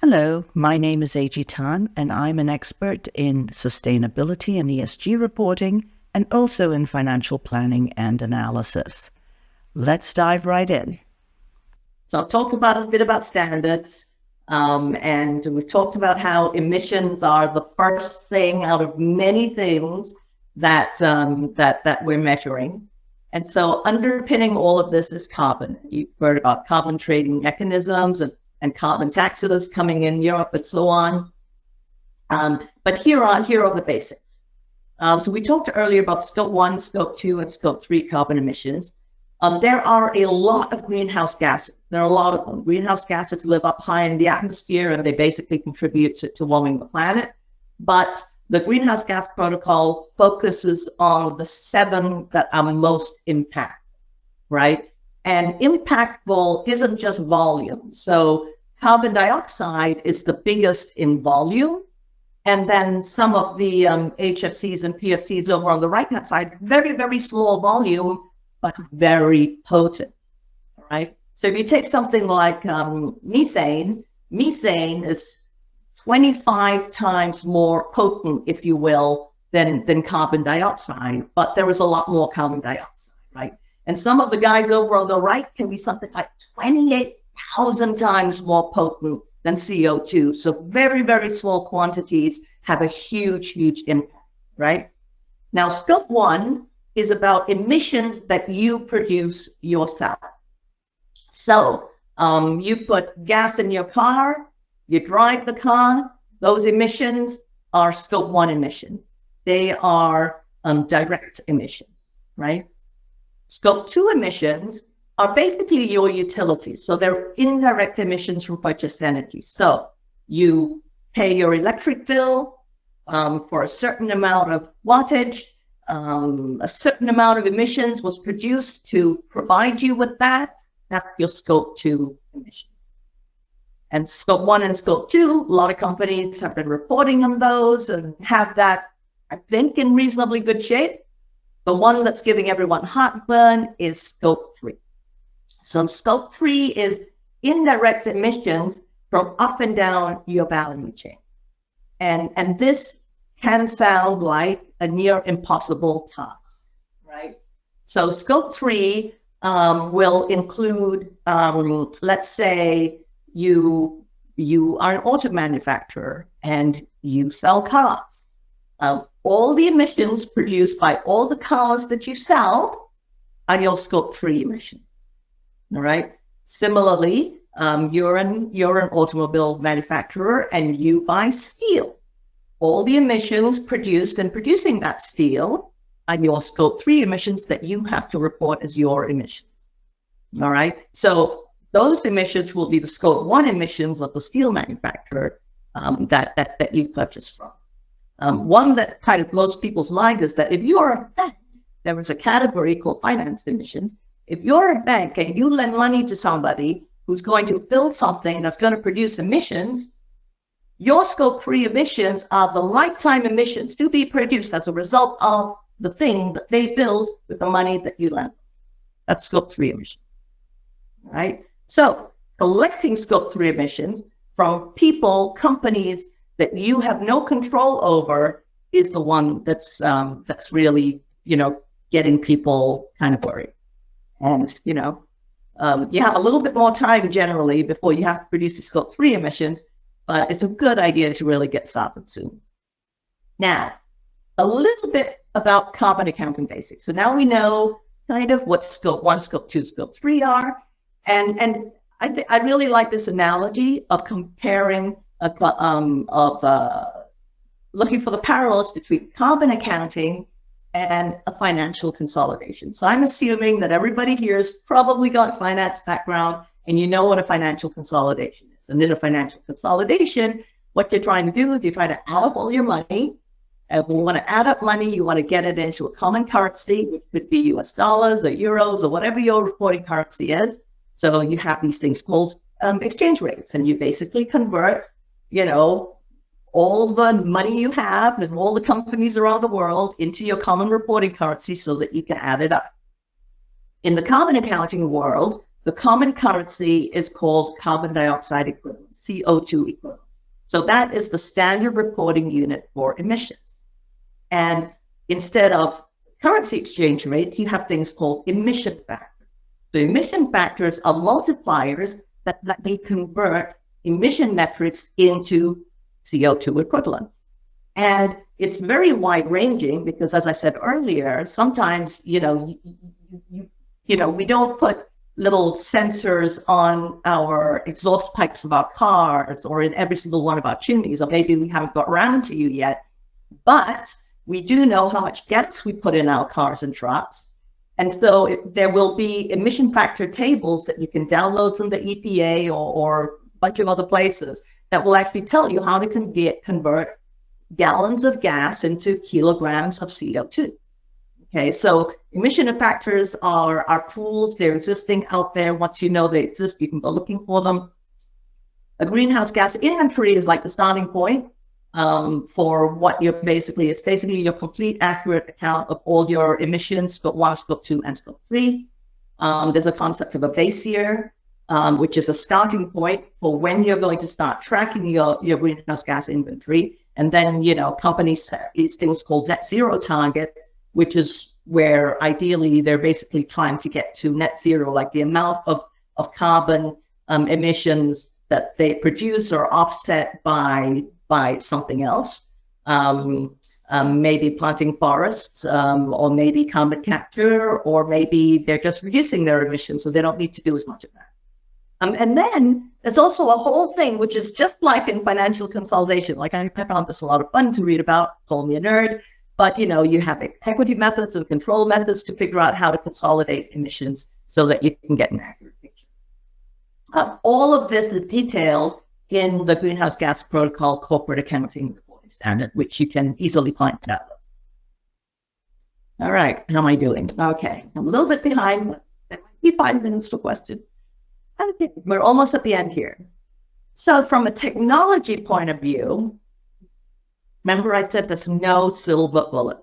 Hello, my name is A.G. Tan, and I'm an expert in sustainability and ESG reporting, and also in financial planning and analysis. Let's dive right in. So I've talked about a bit about standards, and we've talked about how emissions are the first thing out of many things that we're measuring. And so underpinning all of this is carbon. You've heard about carbon trading mechanisms and carbon taxes coming in Europe and so on. But here are the basics. So we talked earlier about scope 1, scope 2, and scope 3 carbon emissions. There are a lot of greenhouse gases. There are a lot of them. Greenhouse gases live up high in the atmosphere, and they basically contribute to warming the planet. But the Greenhouse Gas Protocol focuses on the 7 that are most impactful, right? And impactful isn't just volume. So carbon dioxide is the biggest in volume. And then some of the HFCs and PFCs over on the right-hand side, very, very small volume, but very potent, right? So if you take something like methane is 25 times more potent, if you will, than carbon dioxide, but there is a lot more carbon dioxide, right? And some of the guys over on the right can be something like 28,000 times more potent than CO2. So very, very small quantities have a huge, huge impact, right? Now, scope 1 is about emissions that you produce yourself. So you put gas in your car, you drive the car, those emissions are scope 1 emissions. They are direct emissions, right? Scope 2 emissions are basically your utilities. So they're indirect emissions from purchased energy. So you pay your electric bill for a certain amount of wattage, a certain amount of emissions was produced to provide you with that. That's your scope 2 emissions. And scope 1 and scope 2, a lot of companies have been reporting on those and have that, I think, in reasonably good shape. The one that's giving everyone heartburn is scope 3. So scope 3 is indirect emissions from up and down your value chain. And this can sound like a near impossible task, right? So scope 3 will include, let's say you are an auto manufacturer and you sell cars. All the emissions produced by all the cars that you sell are your scope 3 emissions, all right? Similarly, you're an automobile manufacturer and you buy steel. All the emissions produced in producing that steel are your scope 3 emissions that you have to report as your emissions. All right. So those emissions will be the scope 1 emissions of the steel manufacturer that you purchase from. One that kind of blows people's minds is that if you're a bank, there is a category called finance emissions. If you're a bank and you lend money to somebody who's going to build something that's going to produce emissions, your scope 3 emissions are the lifetime emissions to be produced as a result of the thing that they build with the money that you lend. That's scope 3 emissions, right? So collecting scope 3 emissions from people, companies that you have no control over is the one that's really, getting people kind of worried. And, you have a little bit more time generally before you have to produce the scope 3 emissions, but it's a good idea to really get started soon. Now, a little bit about carbon accounting basics. So now we know kind of what scope 1, scope 2, scope 3 are. And I really like this analogy of comparing, looking for the parallels between carbon accounting and a financial consolidation. So I'm assuming that everybody here has probably got a finance background and you know what a financial consolidation is. And in a financial consolidation, what you're trying to do is you're trying to add up all your money. And when you want to add up money, you want to get it into a common currency, which could be US dollars or euros or whatever your reporting currency is. So you have these things called exchange rates, and you basically convert, all the money you have and all the companies around the world into your common reporting currency so that you can add it up. In the carbon accounting world, The common currency is called carbon dioxide equivalent, CO2 equivalent. So that is the standard reporting unit for emissions. And instead of currency exchange rates, you have things called emission factors. The emission factors are multipliers that let me convert emission metrics into CO2 equivalents. And it's very wide ranging because, as I said earlier, sometimes, we don't put little sensors on our exhaust pipes of our cars or in every single one of our chimneys, or maybe we haven't got around to you yet, but we do know how much gas we put in our cars and trucks. And so there will be emission factor tables that you can download from the EPA or a bunch of other places that will actually tell you how to convert gallons of gas into kilograms of CO2. Okay, so emission factors are tools. They're existing out there. Once you know they exist, you can go looking for them. A greenhouse gas inventory is like the starting point for what it's basically your complete accurate account of all your emissions, Scope 1, Scope 2, and Scope 3. There's a concept of a base year, which is a starting point for when you're going to start tracking your greenhouse gas inventory. And then, companies set these things called net zero target, which is where ideally they're basically trying to get to net zero, like the amount of carbon emissions that they produce are offset by something else, maybe planting forests, or maybe carbon capture, or maybe they're just reducing their emissions, so they don't need to do as much of that. And then there's also a whole thing, which is just like in financial consolidation. Like I found this a lot of fun to read about, call me a nerd, but you have equity methods and control methods to figure out how to consolidate emissions so that you can get an accurate picture. All of this is detailed in the Greenhouse Gas Protocol Corporate Accounting Reporting Standard, which you can easily find out. All right, how am I doing? Okay, I'm a little bit behind, but there might be 5 minutes for questions. Okay, we're almost at the end here. So from a technology point of view, remember I said there's no silver bullet.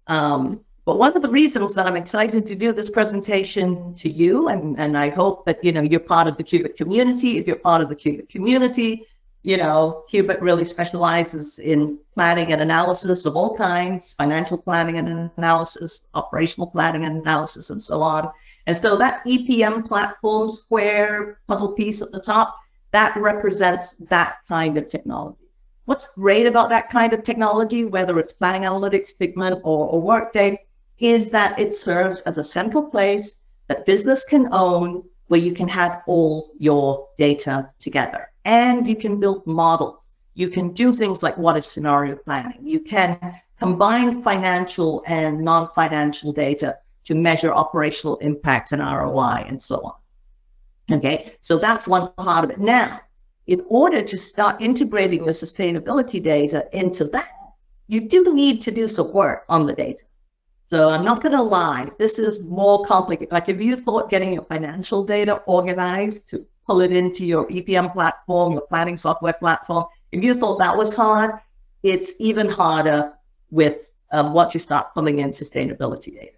But one of the reasons that I'm excited to do this presentation to you, and I hope that, you're part of the Qubit community. If you're part of the Qubit community, Qubit really specializes in planning and analysis of all kinds, financial planning and analysis, operational planning and analysis, and so on. And so that EPM platform square puzzle piece at the top, that represents that kind of technology. What's great about that kind of technology, whether it's planning analytics, Figment, or Workday, is that it serves as a central place that business can own, where you can have all your data together. And you can build models. You can do things like what-if scenario planning. You can combine financial and non-financial data to measure operational impact and ROI and so on. Okay, so that's one part of it. Now, in order to start integrating your sustainability data into that, you do need to do some work on the data. So I'm not going to lie, this is more complicated. Like if you thought getting your financial data organized to pull it into your EPM platform, your planning software platform, if you thought that was hard, it's even harder with once you start pulling in sustainability data.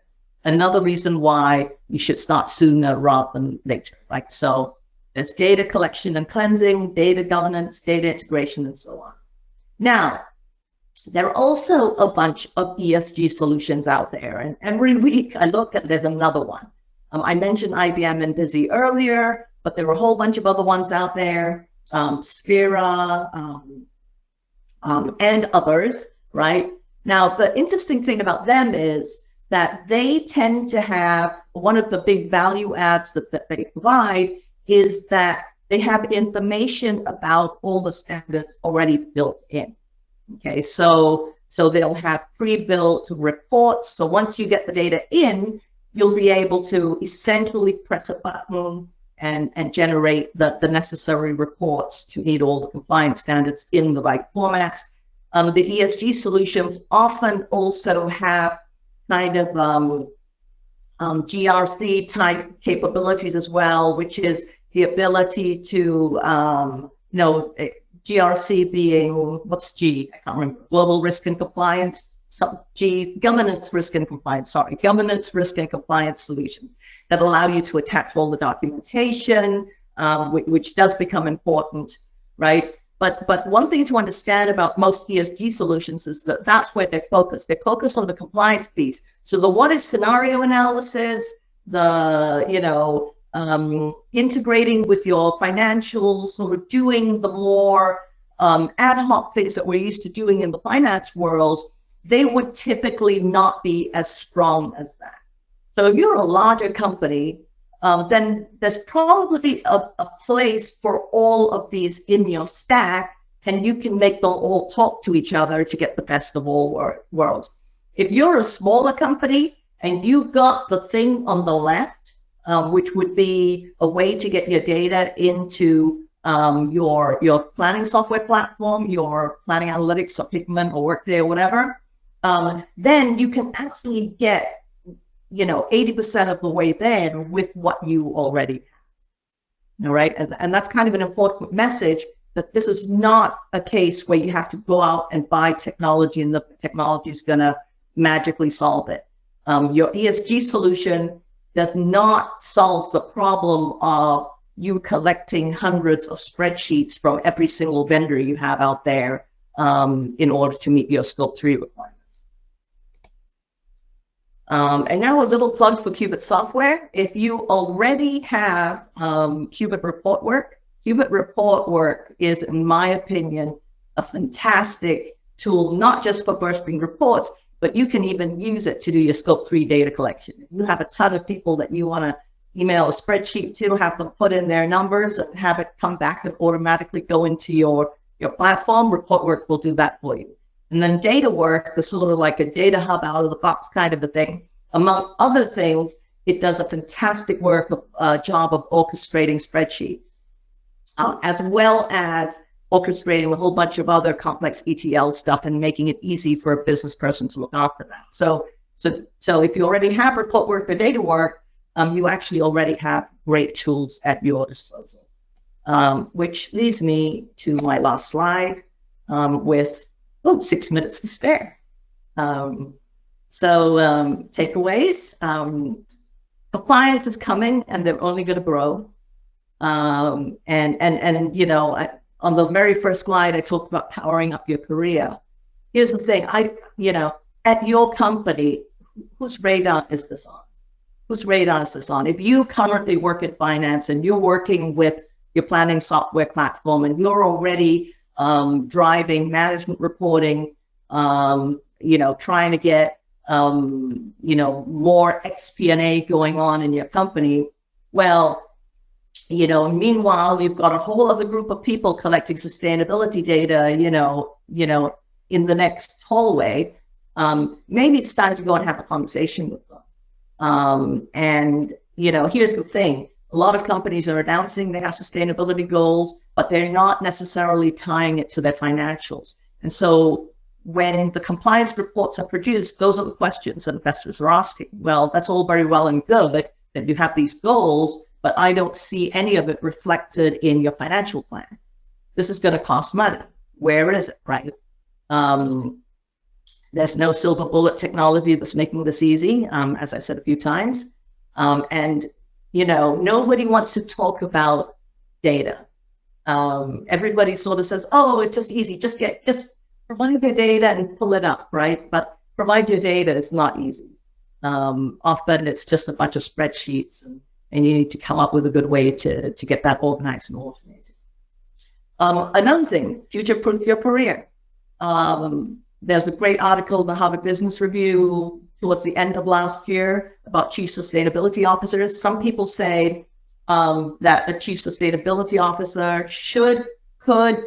Another reason why you should start sooner rather than later. Like, so there's data collection and cleansing, data governance, data integration, and so on. Now, there are also a bunch of ESG solutions out there. And every week I look and there's another one. I mentioned IBM and Busy earlier, but there are a whole bunch of other ones out there, Sphera, and others, right? Now, the interesting thing about them is that they tend to have, one of the big value adds that they provide is that they have information about all the standards already built in. Okay, so they'll have pre-built reports. So once you get the data in, you'll be able to essentially press a button and generate the necessary reports to meet all the compliance standards in the right format. The ESG solutions often also have kind of GRC type capabilities as well, which is the ability to, GRC being, what's G? I can't remember, global risk and compliance. governance, risk and compliance, governance, risk and compliance solutions that allow you to attach all the documentation, which does become important, right? But one thing to understand about most ESG solutions is that that's where they're focused. They focus on the compliance piece. So the what if scenario analysis, the, integrating with your financials, sort of doing the more ad hoc things that we're used to doing in the finance world, they would typically not be as strong as that. So if you're a larger company, then there's probably a place for all of these in your stack, and you can make them all talk to each other to get the best of all worlds. If you're a smaller company and you've got the thing on the left, which would be a way to get your data into your planning software platform, your planning analytics or Pigment or Workday or whatever, then you can actually get 80% of the way there with what you already have. All right. And that's kind of an important message, that this is not a case where you have to go out and buy technology and the technology is going to magically solve it. Your ESG solution does not solve the problem of you collecting hundreds of spreadsheets from every single vendor you have out there in order to meet your Scope 3 requirements. And now a little plug for Qubit software. If you already have Qubit report work is, in my opinion, a fantastic tool, not just for bursting reports, but you can even use it to do your Scope 3 data collection. If you have a ton of people that you want to email a spreadsheet to, have them put in their numbers and have it come back and automatically go into your platform, report work will do that for you. And then data work is sort of like a data hub out of the box kind of a thing. Among other things, it does a fantastic job of orchestrating spreadsheets, as well as orchestrating a whole bunch of other complex ETL stuff and making it easy for a business person to look after that. So if you already have report work or data work, you actually already have great tools at your disposal. Which leads me to my last slide with 6 minutes to spare. Takeaways. Compliance is coming, and they're only going to grow. On the very first slide, I talked about powering up your career. Here's the thing: at your company, whose radar is this on? Whose radar is this on? If you currently work in finance and you're working with your planning software platform, and you're already driving management reporting, trying to get more FP&A going on in your company. Well, meanwhile, you've got a whole other group of people collecting sustainability data, in the next hallway. Maybe it's time to go and have a conversation with them. Here's the thing. A lot of companies are announcing they have sustainability goals, but they're not necessarily tying it to their financials. And so when the compliance reports are produced, those are the questions that investors are asking. Well, that's all very well and good that you have these goals, but I don't see any of it reflected in your financial plan. This is going to cost money. Where is it, right? There's no silver bullet technology that's making this easy, as I said a few times. Nobody wants to talk about data. Everybody sort of says, oh, it's just easy. Just provide your data and pull it up, right? But provide your data is not easy. Often it's just a bunch of spreadsheets and you need to come up with a good way to get that organized and automated. Another thing, future-proof your career. There's a great article in the Harvard Business Review towards the end of last year about chief sustainability officers. Some people say that the chief sustainability officer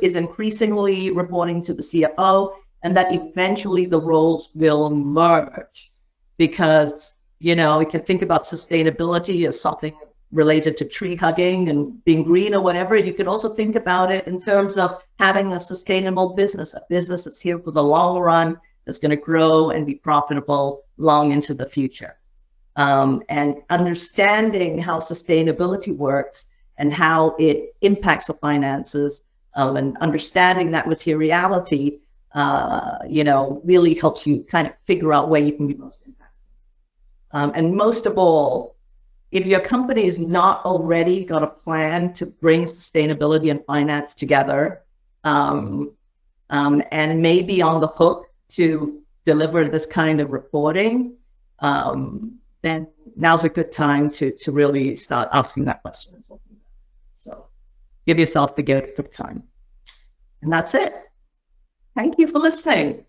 is increasingly reporting to the CFO, and that eventually the roles will merge, because you can think about sustainability as something related to tree hugging and being green or whatever. You could also think about it in terms of having a sustainable business, a business that's here for the long run, that's going to grow and be profitable long into the future. And understanding how sustainability works and how it impacts the finances, and understanding that materiality really helps you kind of figure out where you can be most impactful. And most of all, if your company is not already got a plan to bring sustainability and finance together, and maybe on the hook to deliver this kind of reporting, then now's a good time to really start asking that question. So give yourself the gift of time. And that's it. Thank you for listening.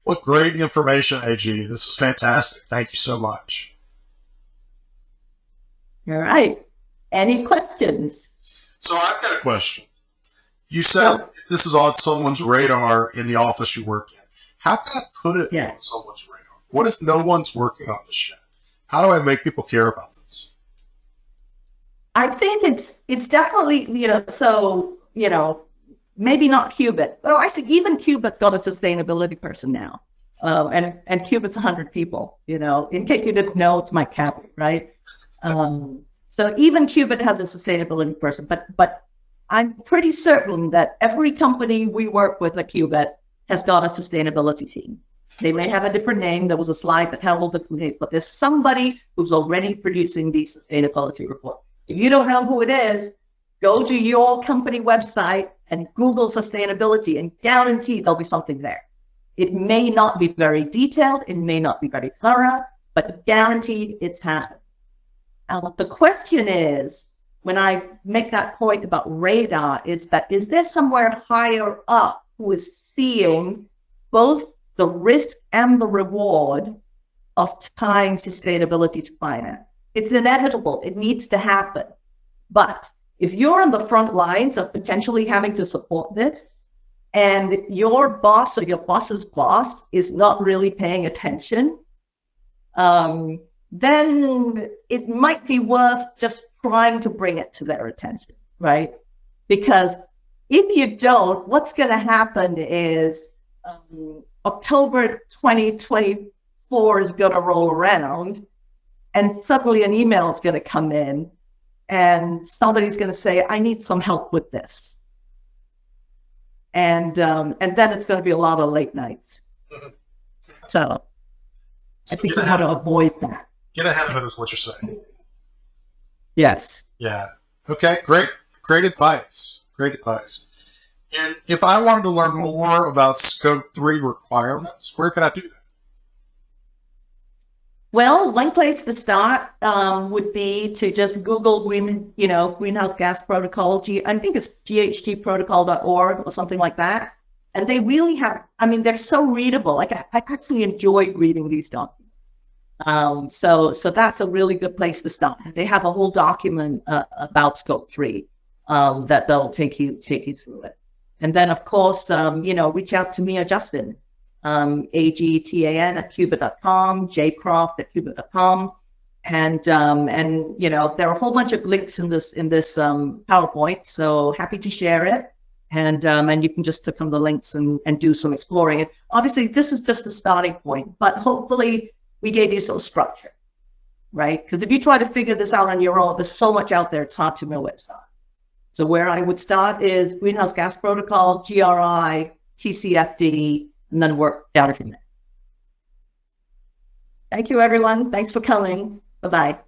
What great information, AG. This is fantastic. Thank you so much. All right. Any questions? So I've got a question. You said this is on someone's radar in the office you work in. How can I put it on someone's radar? What if no one's working on this yet? How do I make people care about this? I think it's definitely, maybe not Qubit. Well, I think even Qubit's got a sustainability person now. And Qubit's 100 people, in case you didn't know, it's my cap, right? So even Qubit has a sustainability person, but I'm pretty certain that every company we work with at Qubit has got a sustainability team. They may have a different name. There was a slide that had all the names, but there's somebody who's already producing the sustainability report. If you don't know who it is, go to your company website and Google sustainability and guarantee there'll be something there. It may not be very detailed. It may not be very thorough, but guaranteed it's happened. The question is, when I make that point about radar, is there somewhere higher up who is seeing both the risk and the reward of tying sustainability to finance? It's inevitable. It needs to happen. But if you're on the front lines of potentially having to support this, and your boss or your boss's boss is not really paying attention, then it might be worth just trying to bring it to their attention, right? Because if you don't, what's going to happen is October 2024 is going to roll around, and suddenly an email is going to come in, and somebody's going to say, I need some help with this. And then it's going to be a lot of late nights. So I think you want to avoid that. Get ahead of it is what you're saying. Yes. Yeah. Okay. Great. Great advice. Great advice. And if I wanted to learn more about Scope 3 requirements, where could I do that? Well, one place to start would be to just Google greenhouse gas protocol. I think it's ghgprotocol.org or something like that. And they really have, they're so readable. Like I actually enjoy reading these documents. So that's a really good place to start. They have a whole document about Scope 3 that they'll take you through it. And then, of course, reach out to me or Justin, agtan@qubit.com, jcroft@qubit.com. And there are a whole bunch of links in this PowerPoint. So happy to share it. And you can just click on the links and do some exploring. And obviously, this is just the starting point, but hopefully we gave you some structure, right? Because if you try to figure this out on your own, there's so much out there, it's hard to know where to start. So where I would start is Greenhouse Gas Protocol, GRI, TCFD, and then work down from there. Thank you, everyone. Thanks for coming. Bye-bye.